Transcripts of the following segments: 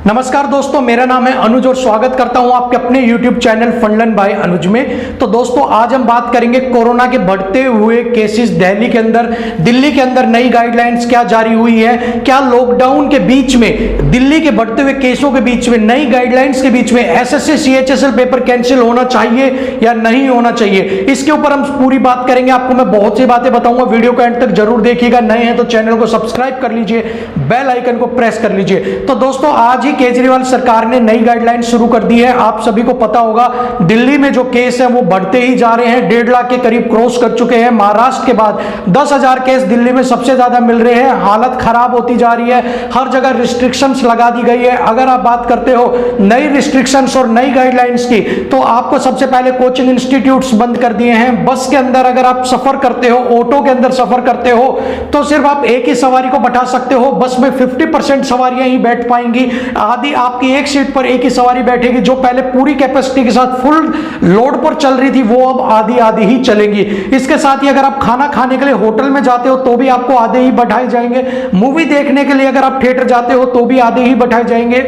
नमस्कार दोस्तों, मेरा नाम है अनुज और स्वागत करता हूं आपके अपने YouTube चैनल फंडलन बाय अनुज में। तो दोस्तों, आज हम बात करेंगे कोरोना के बढ़ते हुए केसेस दिल्ली के अंदर नई गाइडलाइंस क्या जारी हुई है। क्या लॉकडाउन के बीच में, दिल्ली के बढ़ते हुए केसों के बीच में, नई गाइडलाइंस के बीच में एसएससी CHSL पेपर कैंसिल होना चाहिए या नहीं होना चाहिए, इसके ऊपर हम पूरी बात करेंगे। आपको मैं बहुत सी बातें बताऊंगा, वीडियो को एंड तक जरूर देखिएगा। नए हैं तो चैनल को सब्सक्राइब कर लीजिए, बेल आइकन को प्रेस कर लीजिए। तो दोस्तों, आज ही केजरीवाल सरकार ने नई गाइडलाइन शुरू कर दी है। आप सभी को पता होगा, दिल्ली में जो केस है वो बढ़ते ही जा रहे हैं, 1.5 लाख के करीब क्रॉस कर चुके हैं। महाराष्ट्र के बाद 10,000 केस दिल्ली में सबसे ज्यादा मिल रहे हैं। हालत खराब होती जा रही है, हर जगह रिस्ट्रिक्शंस लगा दी गई है। अगर आप बात करते हो नई रिस्ट्रिक्शंस और नई गाइडलाइंस की, तो आपको सबसे पहले कोचिंग इंस्टीट्यूट्स बंद कर दिए हैं। बस के अंदर अगर आप सफर करते हो, ऑटो के अंदर सफर करते हो, तो सिर्फ आप एक ही सवारी को बैठा सकते हो। बस में 50% सवारियां ही बैठ पाएंगी। आदि आपकी एक सीट पर एक ही सवारी बैठेगी। जो पहले पूरी कैपेसिटी के साथ फुल लोड पर चल रही थी, वो अब आधी आधी ही चलेंगी। इसके साथ ही अगर आप खाना खाने के लिए होटल में जाते हो तो भी आपको आधे ही बैठाए जाएंगे। मूवी देखने के लिए अगर आप थिएटर जाते हो तो भी आधे ही बैठाए जाएंगे।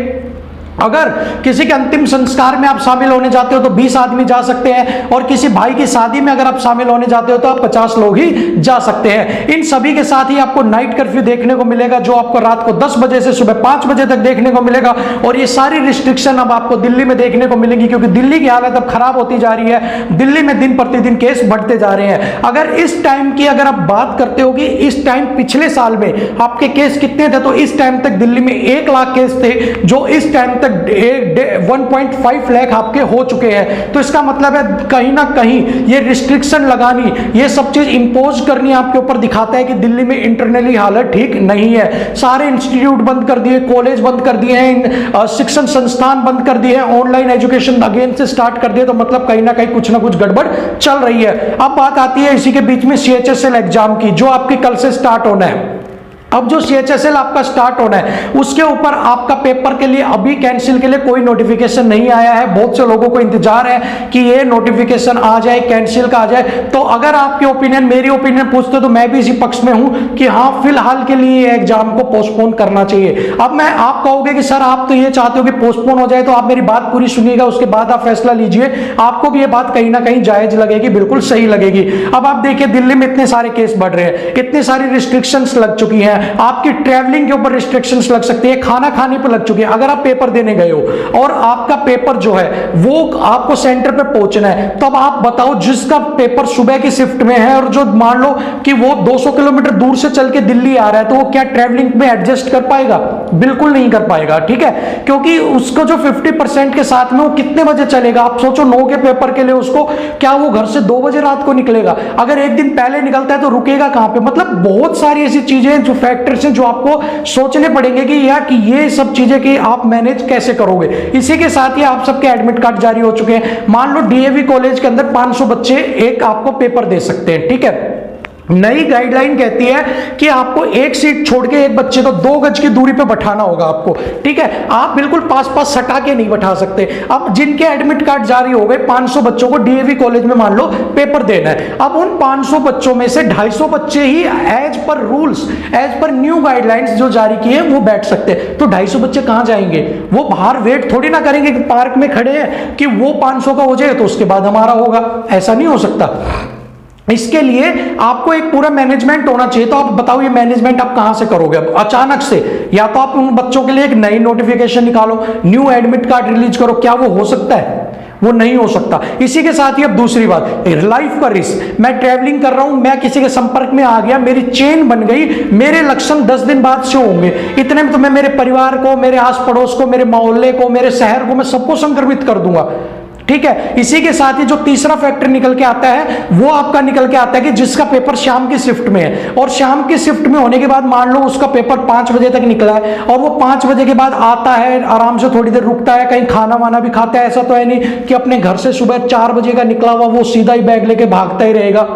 अगर किसी के अंतिम संस्कार में आप शामिल होने जाते हो तो 20 आदमी जा सकते हैं, और किसी भाई की शादी में अगर आप शामिल होने जाते हो तो आप 50 लोग ही जा सकते हैं। इन सभी के साथ ही आपको नाइट कर्फ्यू देखने को मिलेगा, जो आपको रात को 10 बजे से सुबह 5 बजे तक देखने को मिलेगा। और ये सारी रिस्ट्रिक्शन अब आपको दिल्ली में देखने को मिलेंगी, क्योंकि दिल्ली की हालत अब खराब होती जा रही है। दिल्ली में दिन प्रतिदिन केस बढ़ते जा रहे हैं। अगर इस टाइम की अगर आप बात करते हो कि इस टाइम पिछले साल में आपके केस कितने थे, तो इस टाइम तक दिल्ली में 1 लाख केस थे, जो इस टाइम तक 1.5 लाख आपके हो चुके हैं। तो इसका मतलब है कहीं ना कहीं ये रिस्ट्रिक्शन लगानी, ये सब चीज इंपोज करनी आपके ऊपर दिखाता है कि दिल्ली में इंटरनली हालत ठीक नहीं है। सारे इंस्टीट्यूट बंद कर दिए, कॉलेज बंद कर दिए हैं, शिक्षण संस्थान बंद कर दिए हैं, ऑनलाइन एजुकेशन अगेन से स्टार्ट कर दिए। तो मतलब कहीं ना कुछ गड़बड़ चल रही है। अब बात आती है इसी के बीच में CHSL एग्जाम की, जो आपके कल से स्टार्ट होना है। अब जो CHSL आपका स्टार्ट होना है, उसके ऊपर आपका पेपर के लिए अभी कैंसिल के लिए कोई नोटिफिकेशन नहीं आया है। बहुत से लोगों को इंतजार है कि ये नोटिफिकेशन आ जाए, कैंसिल का आ जाए। तो अगर आपके ओपिनियन, मेरी ओपिनियन पूछते हो तो मैं भी इसी पक्ष में हूं कि हाँ, फिलहाल के लिए एग्जाम को पोस्टपोन करना चाहिए। अब मैं आप कहोगे कि सर आप तो ये चाहते हो कि पोस्टपोन हो जाए, तो आप मेरी बात पूरी सुनिएगा, उसके बाद आप फैसला लीजिए। आपको भी ये बात कहीं ना कहीं जायज लगेगी, बिल्कुल सही लगेगी। अब आप देखिए, दिल्ली में इतने सारे केस बढ़ रहे हैं, इतनी सारी रिस्ट्रिक्शंस लग चुकी हैं। आपकी ट्रैवलिंग के ऊपर रिस्ट्रिक्शंस लग सकती है, खाना खाने पर लग चुकी है। अगर आप पेपर देने गए हो और आपका पेपर जो है वो आपको सेंटर पे पहुंचना है, तो अब आप बताओ, जिसका पेपर सुबह की शिफ्ट में है और जो मान लो कि वो 200 किलोमीटर दूर से चल के दिल्ली आ रहा है, तो वो क्या ट्रैवलिंग में एडजस्ट कर पाएगा? बिल्कुल नहीं कर पाएगा, ठीक है। क्योंकि उसको जो 50% के साथ में वो कितने बजे चलेगा? आप सोचो, 9 के पेपर के लिए उसको क्या वो घर से 2 बजे रात को निकलेगा? अगर एक दिन पहले निकलता है तो रुकेगा कहां पे? मतलब बहुत सारी ऐसी चीजें, जो फैक्टर्स हैं, जो आपको सोचने पड़ेंगे कि यार कि ये सब चीजें कि आप मैनेज कैसे करोगे। इसी के साथ ही आप सबके एडमिट कार्ड जारी हो चुके हैं। मान लो DAV कॉलेज के अंदर 500 बच्चे एक आपको पेपर दे सकते हैं, ठीक है। नई गाइडलाइन कहती है कि आपको एक सीट छोड़ के एक बच्चे को 2 गज की दूरी पे बैठाना होगा आपको, ठीक है। आप बिल्कुल पास सटा के नहीं बैठा सकते। अब जिनके एडमिट कार्ड जारी हो गए, 500 बच्चों को DAV कॉलेज में मान लो पेपर देना है। अब उन 500 बच्चों में से 250 बच्चे ही as per rules, as per new guidelines जो जारी किए वो बैठ सकते हैं। तो 250 बच्चे कहां जाएंगे? वो बाहर वेट थोड़ी ना करेंगे कि पार्क में खड़े हैं कि वो 500 का हो जाए तो उसके बाद हमारा होगा। ऐसा नहीं हो सकता। इसके लिए आपको एक पूरा मैनेजमेंट होना चाहिए। तो आप बताओ, ये मैनेजमेंट आप कहां से करोगे? अब अचानक से या तो आप उन बच्चों के लिए एक नई नोटिफिकेशन निकालो, न्यू एडमिट कार्ड रिलीज करो। क्या वो हो सकता है? वो नहीं हो सकता। इसी के साथ ही अब दूसरी बात, लाइफ का रिस्क। मैं ट्रैवलिंग कर रहा हूं, मैं किसी के संपर्क में आ गया, मेरी चेन बन गई, मेरे लक्षण 10 दिन बाद से होंगे। इतने में तो मैं मेरे परिवार को, मेरे आस पड़ोस को, मेरे मोहल्ले को, मेरे शहर को, मैं सबको संक्रमित कर दूंगा, ठीक है। इसी के साथ ही जो तीसरा फैक्टर निकल के आता है, वो आपका निकल के आता है कि जिसका पेपर शाम की शिफ्ट में है, और शाम की शिफ्ट में होने के बाद मान लो उसका पेपर 5 बजे तक निकला है, और वो 5 बजे के बाद आता है, आराम से थोड़ी देर रुकता है, कहीं खाना वाना भी खाता है। ऐसा तो है नहीं कि अपने घर से सुबह 4 बजे का निकला हुआ वो सीधा ही बैग लेके भागता ही रहेगा।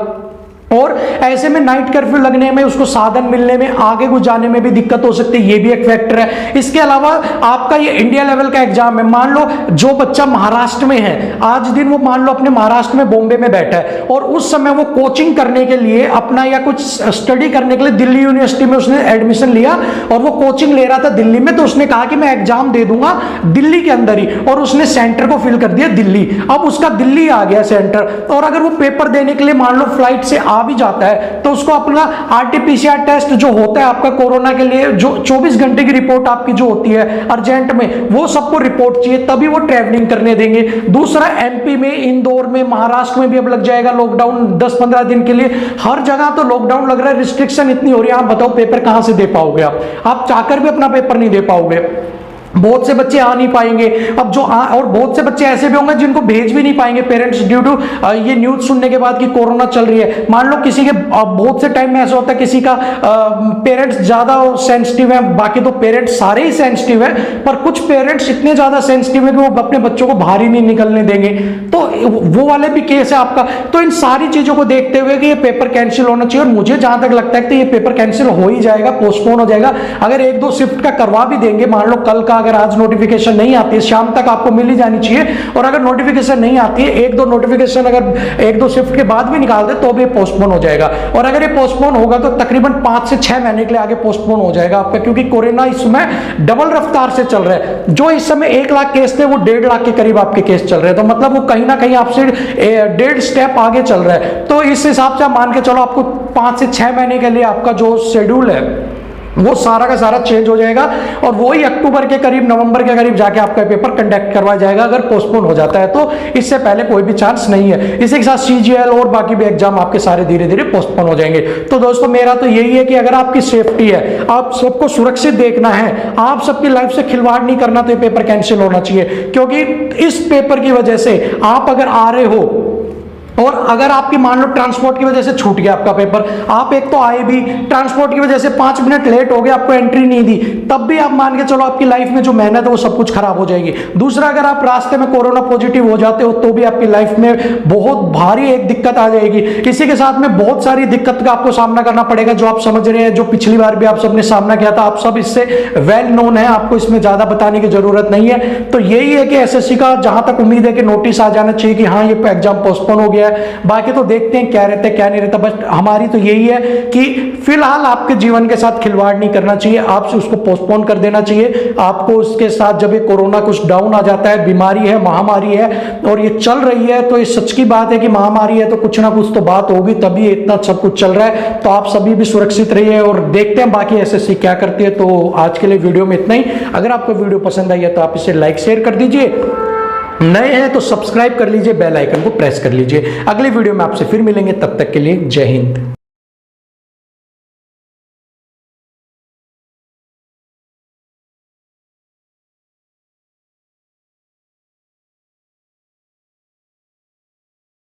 और ऐसे में नाइट कर्फ्यू लगने में, उसको साधन मिलने में, आगे कुछ जाने में भी दिक्कत हो सकती है, ये भी एक फैक्टर है। इसके अलावा आपका ये इंडिया लेवल का एग्जाम है, मान लो जो बच्चा महाराष्ट्र में है, आज दिन वो मान लो अपने महाराष्ट्र में बॉम्बे में बैठा है और उस समय वो कोचिंग करने के लिए अपना या कुछ स्टडी करने के लिए दिल्ली यूनिवर्सिटी में उसने एडमिशन लिया और वो कोचिंग ले रहा था दिल्ली में, तो उसने कहा कि मैं एग्जाम दे दूंगा दिल्ली के अंदर ही, और उसने सेंटर को फिल कर दिया दिल्ली। अब उसका दिल्ली आ गया सेंटर, और अगर वो पेपर देने के लिए मान लो फ्लाइट से आ भी जाता है तो उसको अपना आरटीपीसीआर टेस्ट जो होता है आपका कोरोना के लिए, जो 24 घंटे की रिपोर्ट आपकी जो होती है अर्जेंट में, वो सबको रिपोर्ट चाहिए, तभी वो ट्रैवलिंग करने देंगे। दूसरा, एमपी में, इंदौर में, महाराष्ट्र में भी अब लग जाएगा लॉकडाउन 10-15 दिन के लिए। हर जगह तो लॉकडाउन लग रहा है, रिस्ट्रिक्शन इतनी हो रही है, आप बताओ पेपर कहां से दे पाओगे? आप चाहकर भी अपना पेपर नहीं दे पाओगे। बहुत से बच्चे आ नहीं पाएंगे, अब जो और बहुत से बच्चे ऐसे भी होंगे जिनको भेज भी नहीं पाएंगे पेरेंट्स, ड्यू टू ये न्यूज सुनने के बाद कि कोरोना चल रही है। मान लो किसी के बहुत से टाइम में ऐसा होता है किसी का पेरेंट्स ज्यादा सेंसिटिव है, बाकी तो पेरेंट्स सारे ही सेंसिटिव है, पर कुछ पेरेंट्स इतने ज्यादा सेंसिटिव है कि वो अपने बच्चों को बाहर ही नहीं निकलने देंगे, तो वो वाले भी केस है आपका। तो इन सारी चीजों को देखते हुए कि ये पेपर कैंसिल होना चाहिए, और मुझे जहां तक लगता है कि ये पेपर कैंसिल हो ही जाएगा, पोस्टपोन हो जाएगा। अगर 1-2 शिफ्ट का करवा भी देंगे, मान लो कल का अगर आज नोटिफिकेशन नहीं आती है, शाम तक आपको मिल ही जानी चाहिए, और अगर नोटिफिकेशन नहीं आती है, 1-2 नोटिफिकेशन अगर 1-2 शिफ्ट के बाद भी निकाल दे तो भी पोस्टपोन हो जाएगा। और अगर ये पोस्टपोन होगा तो तकरीबन 5 से 6 महीने के लिए आगे पोस्टपोन हो जाएगा आपका, क्योंकि कोरोना इस समय डबल रफ्तार से चल रहा है। जो इस समय 1 लाख केस थे वो 1.5 लाख के करीब आपके केस चल रहे हैं, तो मतलब वो कहीं ना कहीं आपसे 1.5 स्टेप आगे चल रहा है। तो इस हिसाब से आप मान के चलो आपको 5 से 6 महीने के लिए आपका जो शेड्यूल है वो सारा का सारा चेंज हो जाएगा, और वही अक्टूबर के करीब, नवंबर के करीब जाके आपका पेपर कंडक्ट करवाया जाएगा अगर पोस्टपोन हो जाता है तो। इससे पहले कोई भी चांस नहीं है। इसी के साथ सीजीएल और बाकी भी एग्जाम आपके सारे धीरे धीरे पोस्टपोन हो जाएंगे। तो दोस्तों मेरा तो यही है कि अगर आपकी सेफ्टी है, आप सबको सुरक्षित देखना है, आप सबकी लाइफ से खिलवाड़ नहीं करना, तो ये पेपर कैंसिल होना चाहिए। क्योंकि इस पेपर की वजह से आप अगर आ रहे हो और अगर आपकी मान लो ट्रांसपोर्ट की वजह से छूट गया आपका पेपर, आप एक तो आए भी, ट्रांसपोर्ट की वजह से 5 मिनट लेट हो गया, आपको एंट्री नहीं दी, तब भी आप मान के चलो आपकी लाइफ में जो मेहनत है वो सब कुछ खराब हो जाएगी। दूसरा, अगर आप रास्ते में कोरोना पॉजिटिव हो जाते हो तो भी आपकी लाइफ में बहुत भारी एक दिक्कत आ जाएगी। इसी के साथ में बहुत सारी दिक्कत का आपको सामना करना पड़ेगा, जो आप समझ रहे हैं, जो पिछली बार भी आप सबने सामना किया था, आप सब इससे वेल नोन है, आपको इसमें ज्यादा बताने की जरूरत नहीं है। तो यही है कि एसएससी का जहां तक उम्मीद है कि नोटिस आ जाना चाहिए कि हाँ ये एग्जाम पोस्टपोन हो गया है। बाकी तो देखते हैं क्या रहता है क्या नहीं रहता, बस हमारी तो यही है कि फिलहाल आपके जीवन के साथ खिलवाड़ नहीं करना चाहिए, आपसे उसको पोस्टपोन कर देना चाहिए। आपको उसके साथ जब ये कोरोना कुछ डाउन आ जाता है, बीमारी है, महामारी है और ये चल रही है, तो ये सच की बात है कि महामारी है तो कुछ ना कुछ तो बात होगी, तभी इतना सब कुछ चल रहा है। तो आप सभी भी सुरक्षित रहिए और देखते हैं बाकी एसएससी क्या करती है। तो आज के लिए वीडियो में इतना ही। अगर आपको वीडियो पसंद आई है तो आप इसे लाइक शेयर कर दीजिए, नए हैं तो सब्सक्राइब कर लीजिए, बेल आइकन को प्रेस कर लीजिए। अगले वीडियो में आपसे फिर मिलेंगे, तब तक के लिए जय हिंद।